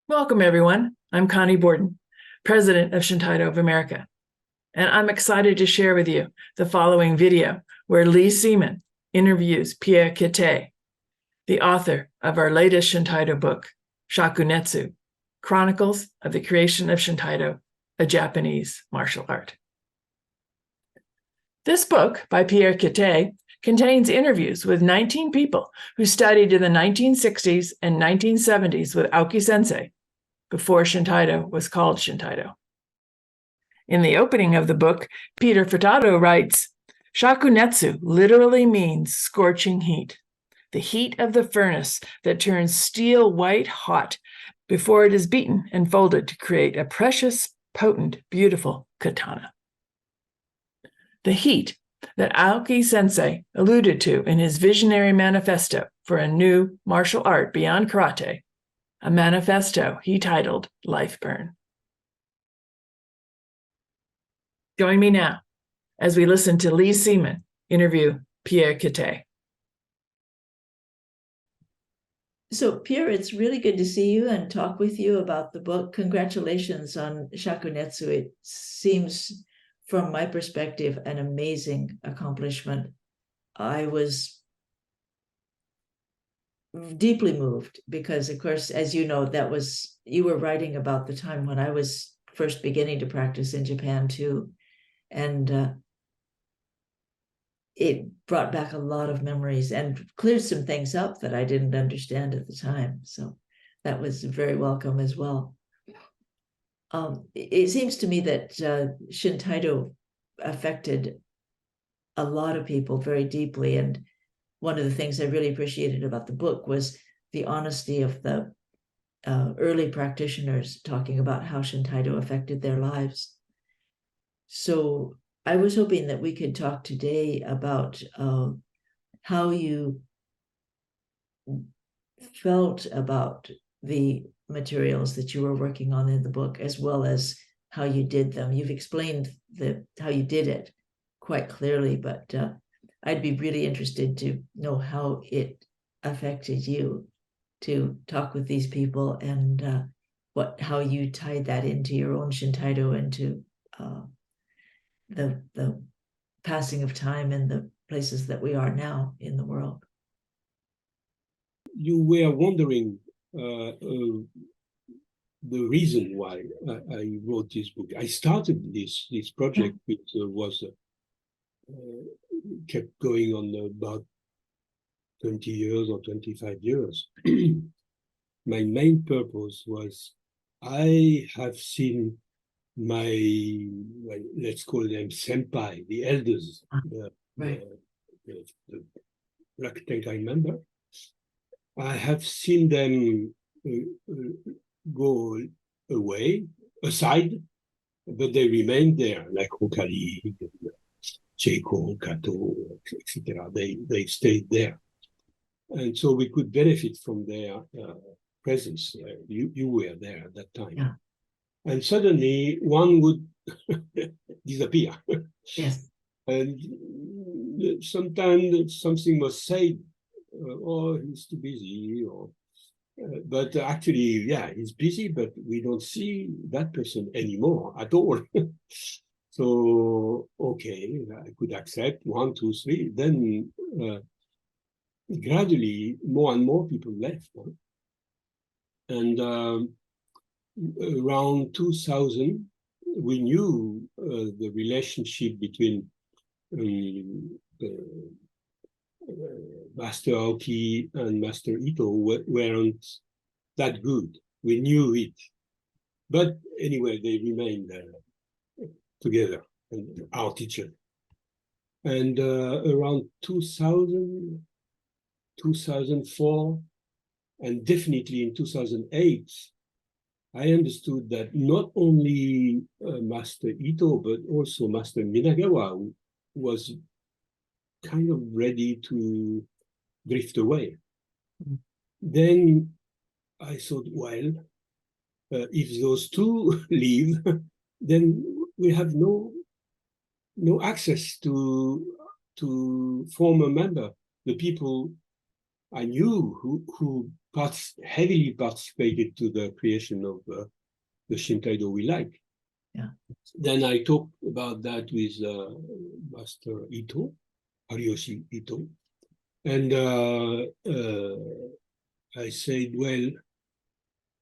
Welcome, everyone. I'm Connie Borden, President of Shintaido of America, and I'm excited to share with you the following video where Lee Seaman interviews Pierre Quettier, the author of our latest Shintaido book, Shakunetsu, Chronicles of the Creation of Shintaido, a Japanese martial art. This book by Pierre Quettier contains interviews with 19 people who studied in the 1960s and 1970s with Aoki Sensei, before Shintaido was called Shintaido. In the opening of the book, Peter Furtado writes, Shakunetsu literally means scorching heat, the heat of the furnace that turns steel white hot before it is beaten and folded to create a precious, potent, beautiful katana. The heat that Aoki Sensei alluded to in his visionary manifesto for a new martial art beyond karate, a manifesto he titled Life Burn. Join me now as we listen to Lee Seaman interview Pierre Quettier. So, Pierre, it's really good to see you and talk with you about the book. Congratulations on Shakunetsu. It seems, from my perspective, an amazing accomplishment. I was deeply moved because, of course, as you know, you were writing about the time when I was first beginning to practice in Japan too, and it brought back a lot of memories and cleared some things up that I didn't understand at the time. So that was very welcome as well. It seems to me that Shintaido affected a lot of people very deeply, and one of the things I really appreciated about the book was the honesty of the early practitioners talking about how Shintaido affected their lives. So I was hoping that we could talk today about how you felt about the materials that you were working on in the book, as well as how you did them. You've explained how you did it quite clearly, but I'd be really interested to know how it affected you to talk with these people and how you tied that into your own Shintaido and to the passing of time and the places that we are now in the world. You were wondering the reason why I wrote this book. I started this project, which was kept going on about 20 years or 25 years. My main purpose was I have seen let's call them senpai, the elders, right. the black Tenkai member. I have seen them go aside, but they remained there, like Hokari, Cheiko, Kato, etc. They stayed there. And so we could benefit from their presence. You were there at that time. Yeah. And suddenly one would disappear. Yes. And sometimes something was said, oh, he's too busy, but actually, yeah, he's busy, but we don't see that person anymore at all. So, okay, I could accept 1, 2, 3. Then gradually, more and more people left. And around 2000, we knew the relationship between Master Aoki and Master Ito weren't that good. We knew it. But anyway, they remained together, and our teacher. And around 2000, 2004, and definitely in 2008, I understood that not only Master Ito, but also Master Minagawa was kind of ready to drift away. Mm-hmm. Then I thought, well, if those two leave, then we have no access to former member, the people I knew who heavily participated to the creation of the Shintaido we like. Yeah. Then I talked about that with Master Ito, Ariyoshi Ito, and I said, well,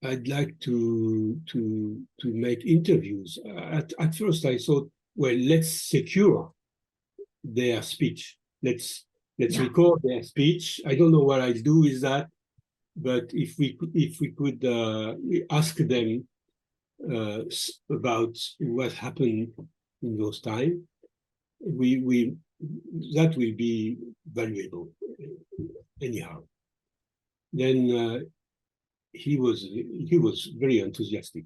I'd like to make interviews. At first, I thought, well, let's secure their speech. Let's record their speech. I don't know what I'll do with that, but if we could ask them about what happened in those times, that will be valuable anyhow. Then he was very enthusiastic.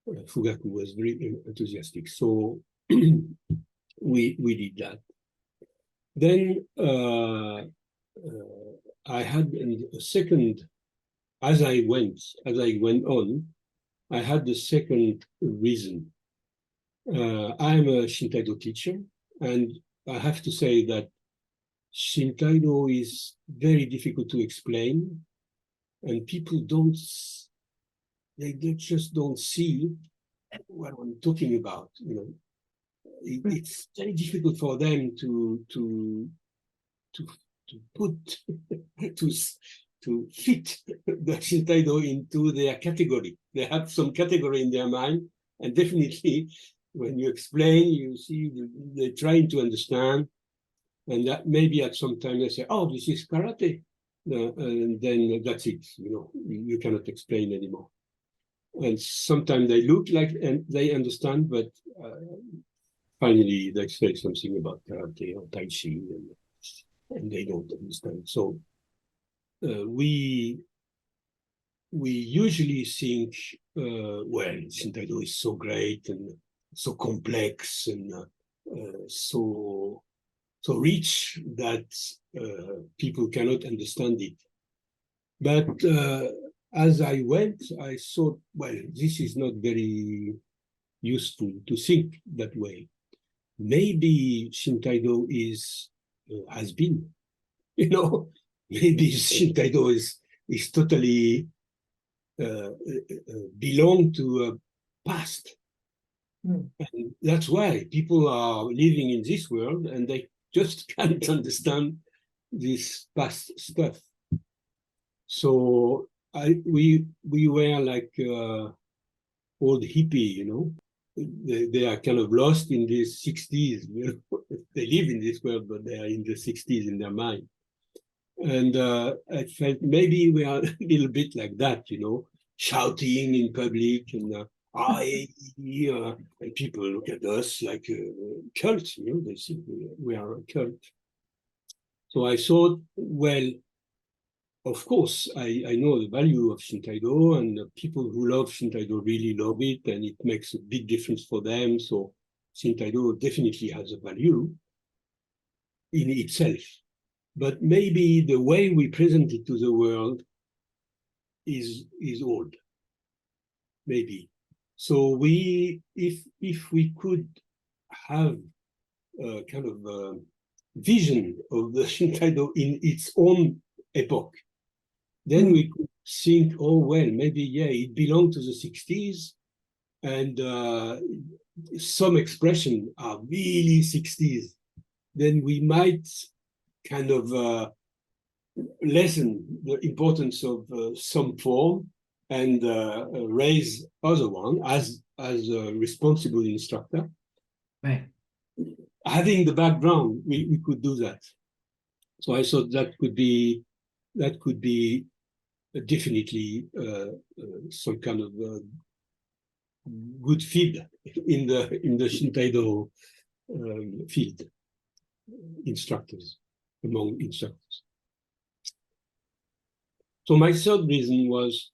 Fugaku was very enthusiastic, so we did that. Then I had a second, as I went on, I had the second reason. I'm a Shintaido teacher, and I have to say that Shintaido is very difficult to explain, and people they just don't see what I'm talking about. You know, it's very difficult for them to put to fit the Shintaido into their category. They have some category in their mind, and definitely when you explain, you see they're trying to understand, and that maybe at some time they say, "Oh, this is karate," and then that's it. You know, you cannot explain anymore. And sometimes they look like and they understand, but finally they say something about karate or tai chi, and they don't understand. So we usually think, well, Shintaido is so great and so complex and so rich that people cannot understand it. But as I went, I thought, well, this is not very useful to think that way. Maybe Shintaido has been, you know, maybe Shintaido is totally belong to a past. And that's why people are living in this world and they just can't understand this past stuff. So we were like old hippie, you know. They are kind of lost in the 60s. You know? They live in this world, but they are in the 60s in their mind. And I felt maybe we are a little bit like that, you know, shouting in public and and people look at us like a cult, you know, they think we are a cult. So I thought, well, of course, I know the value of Shintaido, and the people who love Shintaido really love it, and it makes a big difference for them. So Shintaido definitely has a value in itself. But maybe the way we present it to the world is old, maybe. So if we could have a kind of vision of the Shintaido in its own epoch, then we could think, oh, well, maybe, yeah, it belonged to the 60s, and some expressions are really 60s. Then we might kind of lessen the importance of some form and raise other one as a responsible instructor. Right. Having the background, we could do that. So I thought that could be definitely some kind of good feed in the Shintaido field, among instructors. So my third reason was,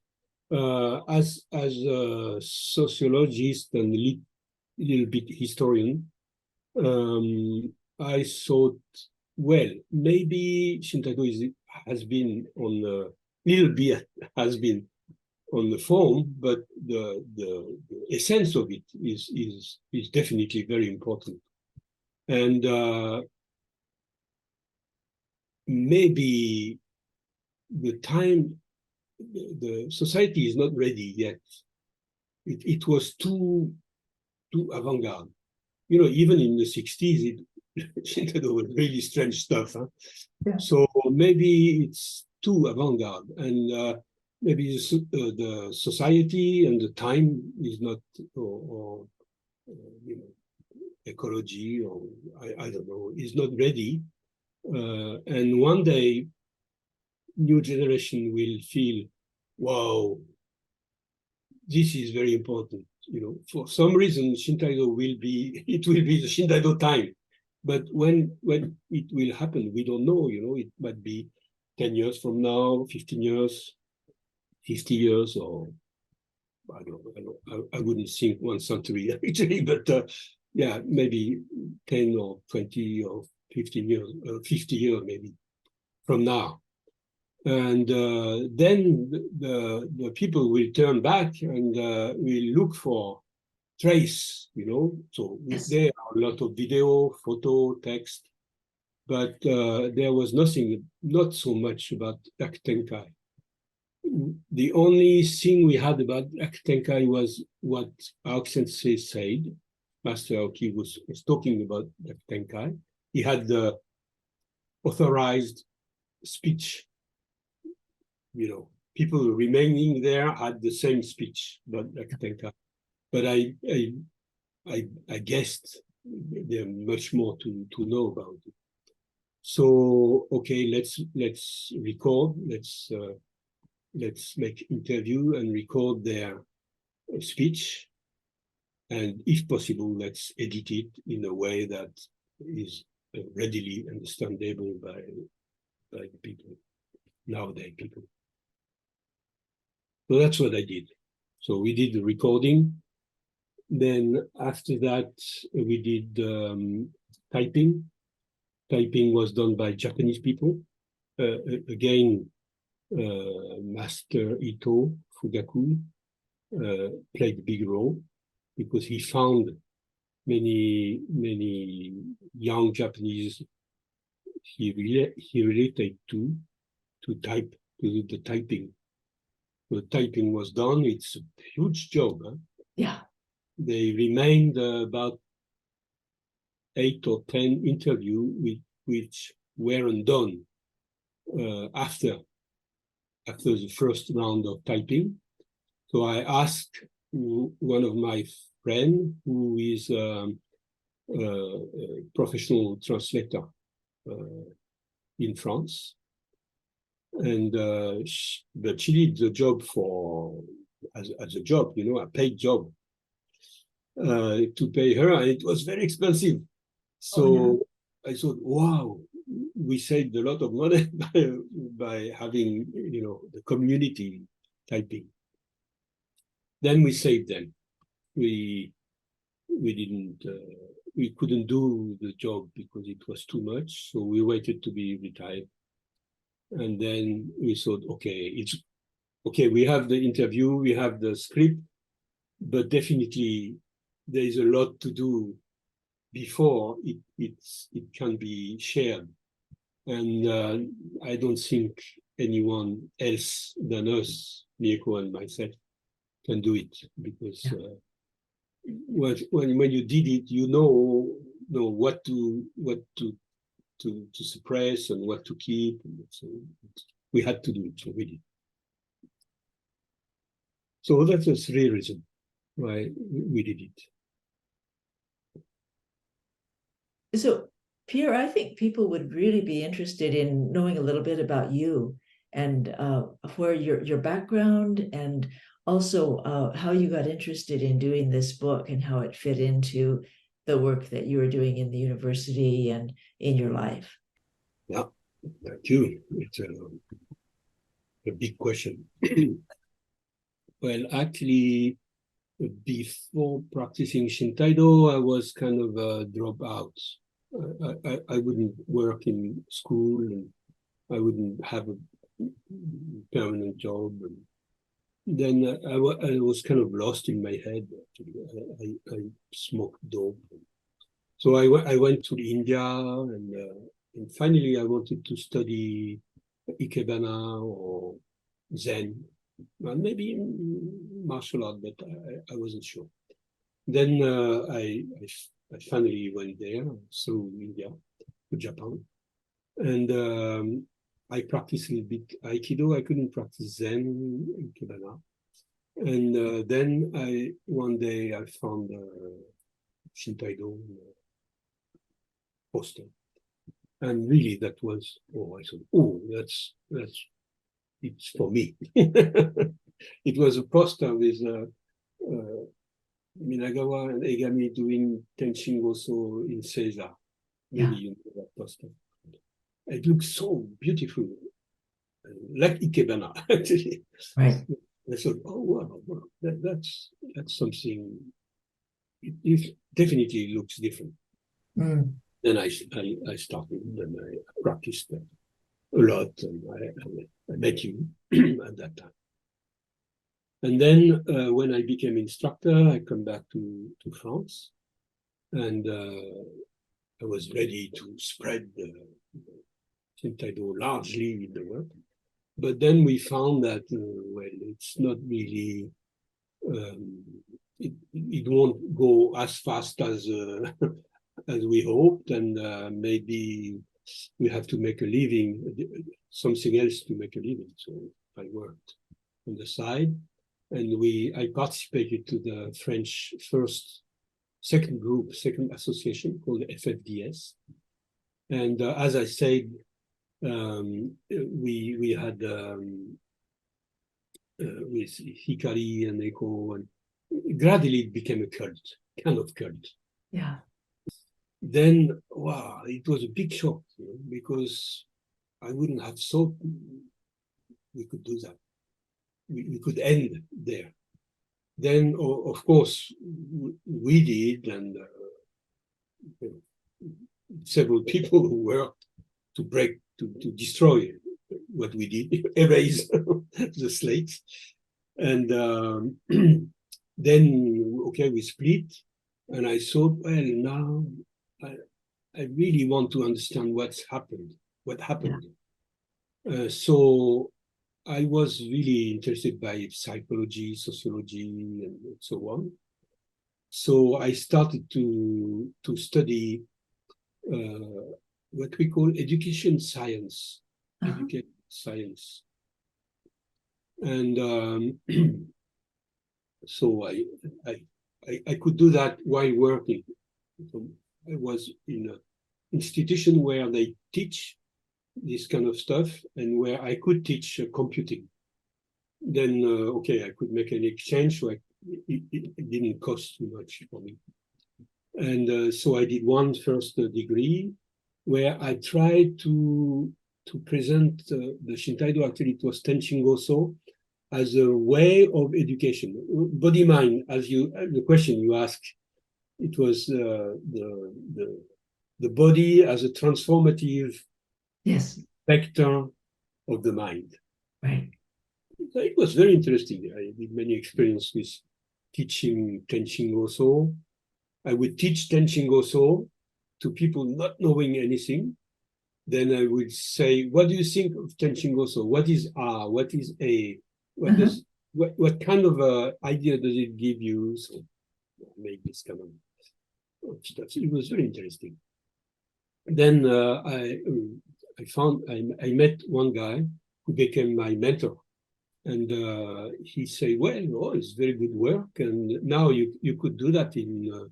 as a sociologist and a little bit historian, I thought, well, maybe Shintaido has been on a little bit on the form, but the essence of it is definitely very important. And maybe the time, the society is not ready yet. It was too avant-garde. You know, even in the 60s, Shintaido was really strange stuff. Huh? Yeah. So maybe it's too avant-garde, and maybe the society and the time is not, or you know, ecology, or I don't know, is not ready. And one day, new generation will feel, wow, this is very important. You know, for some reason, Shintaido will be, it will be the Shintaido time. But when it will happen, we don't know. You know, it might be 10 years from now, 15 years, 50 years, or I don't know. I wouldn't think 1 century actually, but yeah, maybe 10 or 20 or 15 years, 50 years maybe from now. And then the people will turn back and will look for trace, you know. So Yes. there are a lot of video, photo, text, but there was nothing, not so much about Rakutenkai. The only thing we had about Rakutenkai was what Aoki Sensei said. Master Aoki was talking about Rakutenkai. He had the authorized speech. You know, people remaining there had the same speech about Rakutenkai. But I guessed there's much more to know about it. So okay, let's record. Let's make interview and record their speech, and if possible, let's edit it in a way that is readily understandable by the people, nowadays people. So that's what I did. So we did the recording. Then after that, we did typing. Typing was done by Japanese people. Again, Master Ito Fugaku played a big role because he found many young Japanese he related to type, to do the typing. The typing was done. It's a huge job. Huh? Yeah. They remained about 8 or 10 interviews which weren't done after the first round of typing. So I asked one of my friends, who is a professional translator in France, and but she did the job as a job, you know, a paid job to pay her, and it was very expensive. So I thought, wow, we saved a lot of money by having, you know, the community typing. Then we saved them. We couldn't do the job because it was too much. So we waited to be retired. And then we thought, okay, we have the interview, we have the script, but definitely there is a lot to do before it can be shared. And I don't think anyone else than us, Mieko and myself, can do it, because when you did it, you know what to suppress and what to keep. So we had to do it, so we did. So that's the 3 reasons why we did it. So, Pierre, I think people would really be interested in knowing a little bit about you and where your background, and also how you got interested in doing this book and how it fit into the work that you were doing in the university and in your life. Yeah, thank you. It's a big question. Well, actually, before practicing Shintaido, I was kind of a dropout. I wouldn't work in school, and I wouldn't have a permanent job. And then I was kind of lost in my head. I smoked dope. So I went to India, and finally I wanted to study Ikebana or Zen, and maybe martial art, but I wasn't sure. Then I finally went there through India to Japan, and I practiced a little bit Aikido. I couldn't practice Zen, Ikebana. And then one day I found Shintaido poster. And really that was, I thought, it's for me. It was a poster with Minagawa and Egami doing Tenshin Goso in Seiza. Maybe you know that poster. It looks so beautiful, like Ikebana, actually. Right. I thought, wow, that's something. It definitely looks different. Mm. Then I started, and I practiced a lot, and I met you at that time. And then when I became instructor, I come back to France, and I was ready to spread the Shintaido largely in the world. But then we found that, well, it's not really, it won't go as fast as as we hoped, and maybe we have to make a living, something else to make a living. So I worked on the side, and I participated to the French second association called FFDS. And as I said, we had with Hikari and Echo, and gradually it became a cult, kind of cult. Yeah. Then, wow, it was a big shock, because I wouldn't have thought we could do that. We could end there. Then, of course, we did, and several people who worked to destroy what we did, erase the slates. And then, okay, we split, and I thought, well, now I really want to understand what happened. Yeah. So I was really interested by psychology, sociology, and so on. So I started to study what we call education science. Education science. And so I could do that while working. So I was in an institution where they teach this kind of stuff, and where I could teach computing. Then, okay, I could make an exchange, so it didn't cost too much for me. And so I did one first degree where I tried to present the Shintaido. Actually, it was Tenshin Goso as a way of education. Body mind, as the question you asked, it was the body as a transformative vector of the mind. Right. So it was very interesting. I did many experiences with teaching Tenshin Goso. I would teach Tenshin Goso to people not knowing anything. Then I would say, what do you think of Tenshin Goso? What is R? What is A? What kind of idea does it give you? So make this kind of stuff. It was very interesting. Then I met one guy who became my mentor, and he said, "Well, it's very good work, and now you could do that in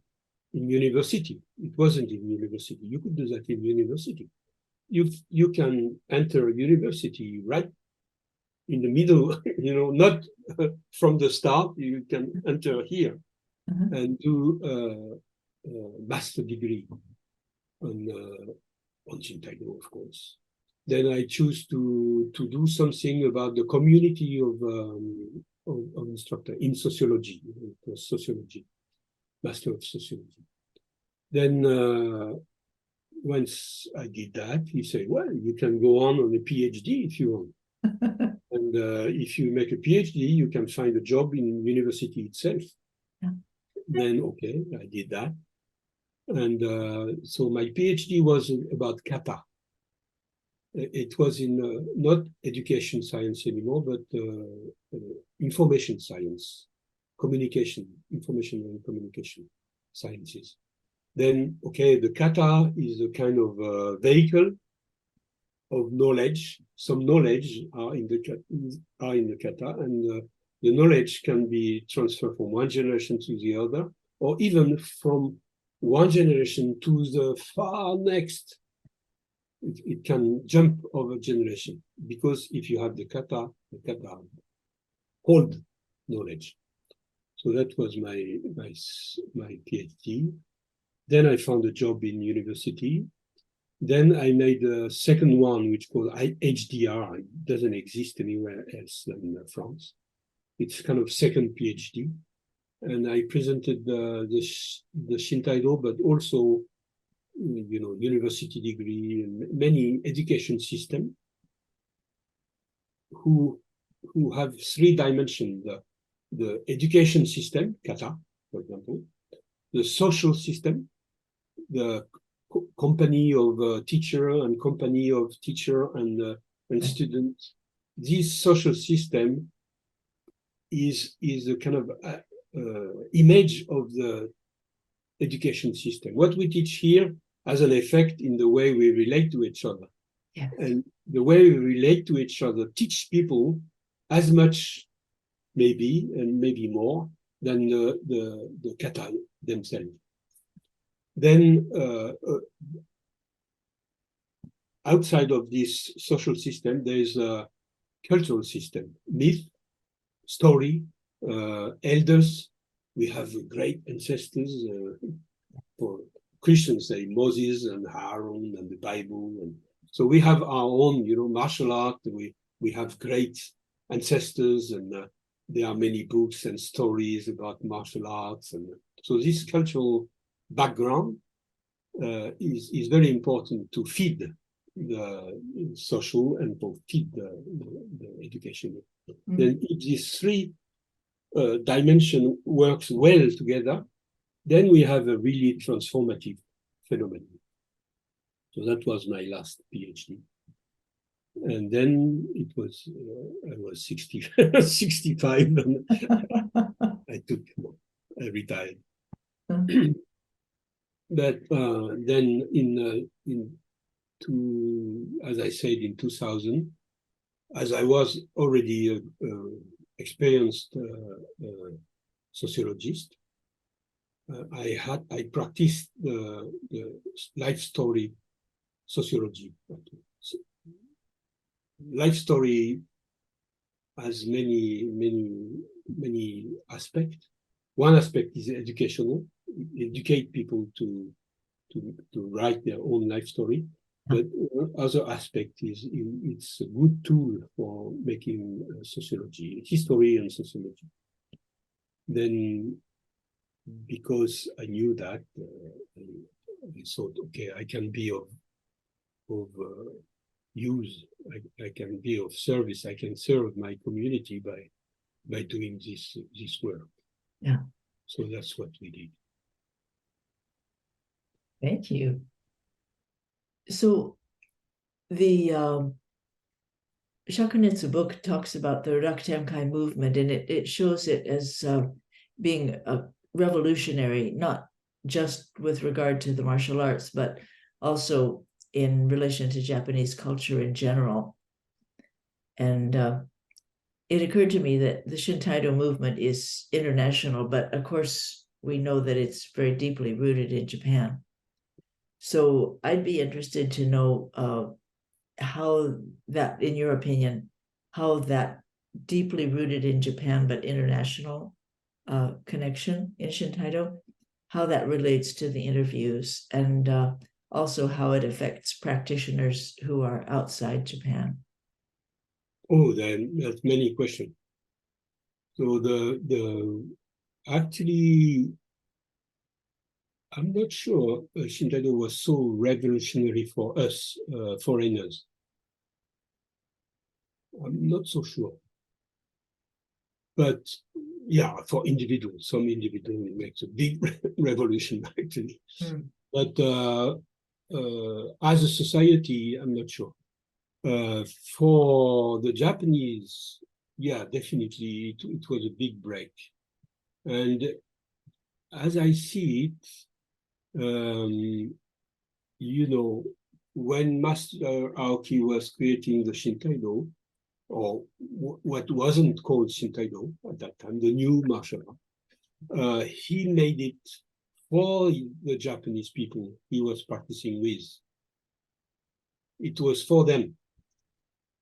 university." It wasn't in university. You could do that in university. You can enter university right in the middle, not from the start. You can enter here and do a master degree on Shintaido, of course. Then I choose to do something about the community of instructor in sociology. It was sociology, master of sociology. Then once I did that, he said, "Well, you can go on a PhD if you want." And if you make a PhD, you can find a job in university itself. Yeah. Then, okay, I did that. And so my PhD was about kata. It was in not education science anymore, but information science, information and communication sciences. Then, okay, the kata is a kind of vehicle of knowledge. Some knowledge are in the kata, and the knowledge can be transferred from one generation to the other, or even from one generation to the far next. It can jump over generation, because if you have the kata hold knowledge. So that was my PhD. Then I found a job in university. Then I made a second one, which called HDR. It doesn't exist anywhere else than France. It's kind of second PhD. And I presented the Shintaido, but also, you know, university degree and many education system who have three dimensions: the education system, kata, for example, the social system, the company of teacher and company of teacher and student. This social system is a kind of image of the education system. What we teach here has an effect in the way we relate to each other. Yeah. And the way we relate to each other teach people as much, maybe, and maybe more, than the kata themselves. Then outside of this social system, there is a cultural system, myth, story, elders. We have great ancestors. For Christians, say Moses and Aaron and the Bible, and so we have our own, you know, martial art. We have great ancestors, and there are many books and stories about martial arts, and so this cultural background is very important to feed the social and to feed the education. Mm-hmm. Then if these three dimension works well together, then we have a really transformative phenomenon. So that was my last PhD. And then it was, I was 65, and I retired. But then as I said, in 2000, as I was already experienced sociologist, I practiced the life story sociology. Life story has many aspects. One aspect is educational, educate people to write their own life story. But other aspect is it's a good tool for making sociology, history and sociology. Then, because I knew that, I thought, okay, I can be of use. I can be of service. I can serve my community by doing this work. Yeah. So that's what we did. Thank you. So the Shakunetsu book talks about the Rakutenkai movement, and it shows it as being a revolutionary, not just with regard to the martial arts, but also in relation to Japanese culture in general. And it occurred to me that the Shintaido movement is international, but of course we know that it's very deeply rooted in Japan. So I'd be interested to know how that, in your opinion, how that deeply rooted in Japan but international connection in Shintaido, how that relates to the interviews, and also how it affects practitioners who are outside Japan. Oh, there's many questions. So actually, I'm not sure Shintaido was so revolutionary for us foreigners. I'm not so sure. But yeah, for individuals, some individual makes a big revolution actually. Mm. But as a society, I'm not sure. For the Japanese, yeah, definitely it was a big break. And as I see it, you know, when Master Aoki was creating the Shintaido, or what wasn't called Shintaido at that time, the new martial art, he made it for the Japanese people he was practicing with. It was for them,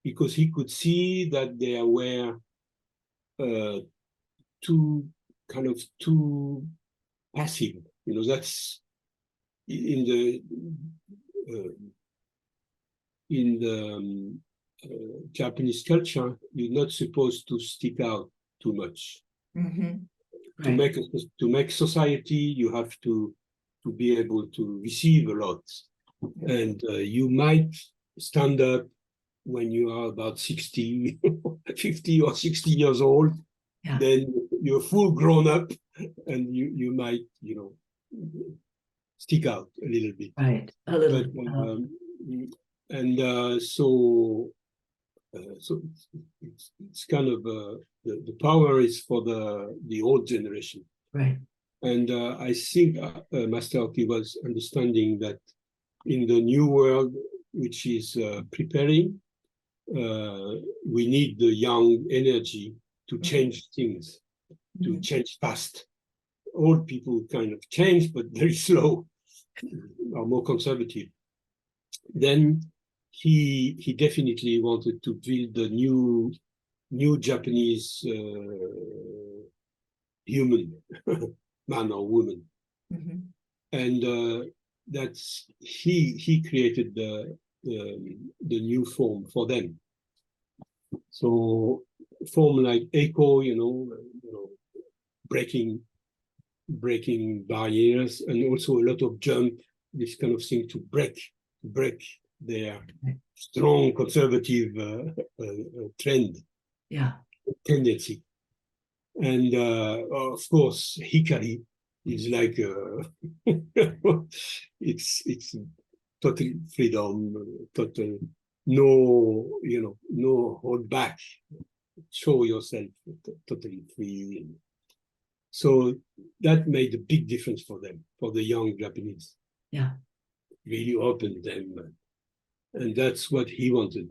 because he could see that there were too passive. You know, that's in the Japanese culture, you're not supposed to stick out too much. Mm-hmm. Right. Right. To make society, you have to be able to receive a lot, and you might stand up when you are about 60, 50 or 60 years old. Yeah. Then you're full grown up, and you might, you know, stick out a little bit. Right. A little. So it's kind of the power is for the old generation. Right. And I think Master Aoki was understanding that in the new world, which is preparing, we need the young energy to change things, to change fast. Old people kind of change, but very slow, are more conservative. Then he definitely wanted to build the new Japanese human, man or woman. Mm-hmm. And that's he created the new form for them. So form like echo, you know, breaking barriers, and also a lot of jump, this kind of thing to break their strong conservative trend, tendency. And of course, Hikari is like it's total freedom, total no hold back, show yourself totally free. So that made a big difference for them, for the young Japanese. Yeah, really opened them, and that's what he wanted.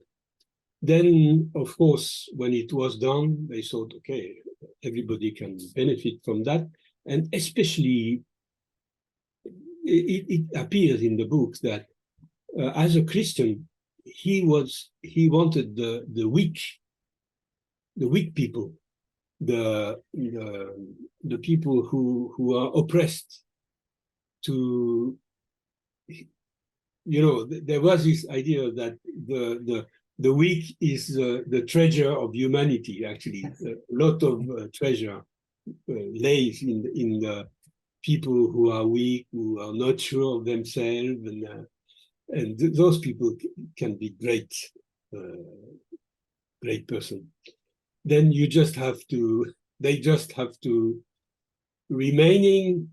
Then, of course, when it was done, they thought, okay, everybody can benefit from that. And especially, it appears in the book that as a Christian, he wanted the weak people, the people who are oppressed, to, you know, there was this idea that the weak is the treasure of humanity. Actually, a lot of treasure lays in the people who are weak, who are not sure of themselves, and those people can be great person. Then you just have to, they just have to remaining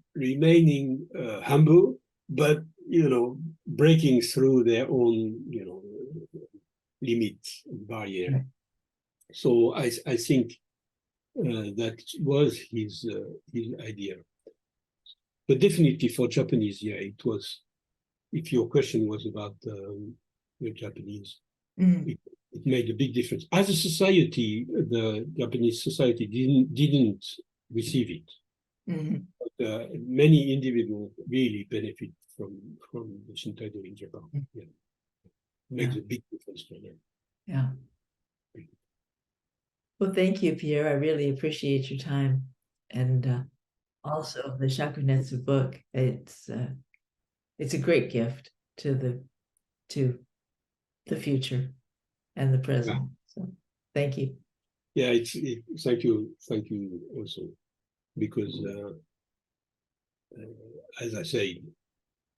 humble, but you know, breaking through their own, you know, limits and barrier. Right. So I think that was his idea. But definitely for Japanese, yeah, it was. If your question was about the Japanese, it made a big difference. As a society, the Japanese society didn't receive it. But, many individuals really benefit from the Shintaido in Japan. Yeah. Makes a big difference for them. Yeah. Well, thank you, Pierre. I really appreciate your time, and also the Shakunetsu book. It's a great gift to the future and the present. Yeah. So, thank you. Yeah, thank you also, because as I say,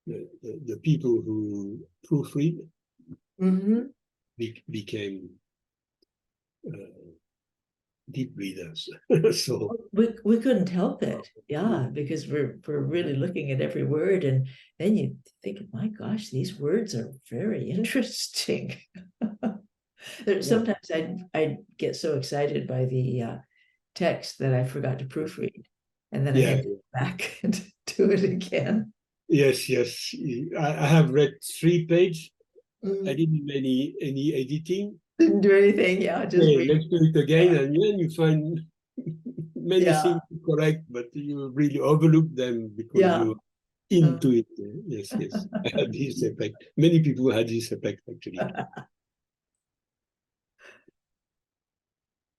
the people who proofread became deep readers. So we couldn't help it, because we're really looking at every word, and then you think, my gosh, these words are very interesting. Sometimes I get so excited by the text that I forgot to proofread, and then I had to go back and do it again. Yes, yes. I have read 3 pages. I didn't do any editing. Didn't do anything, yeah, just Okay, read. let's do it again, and then you find many Yeah. things correct, but you really overlook them because Yeah. you're into it. Yes, yes. I had this effect. Many people had this effect, actually.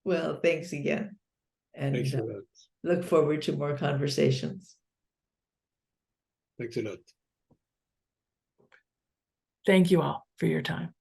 Well, thanks again. Thanks a And lot. look forward to more conversations. Thanks a lot. Thank you all for your time.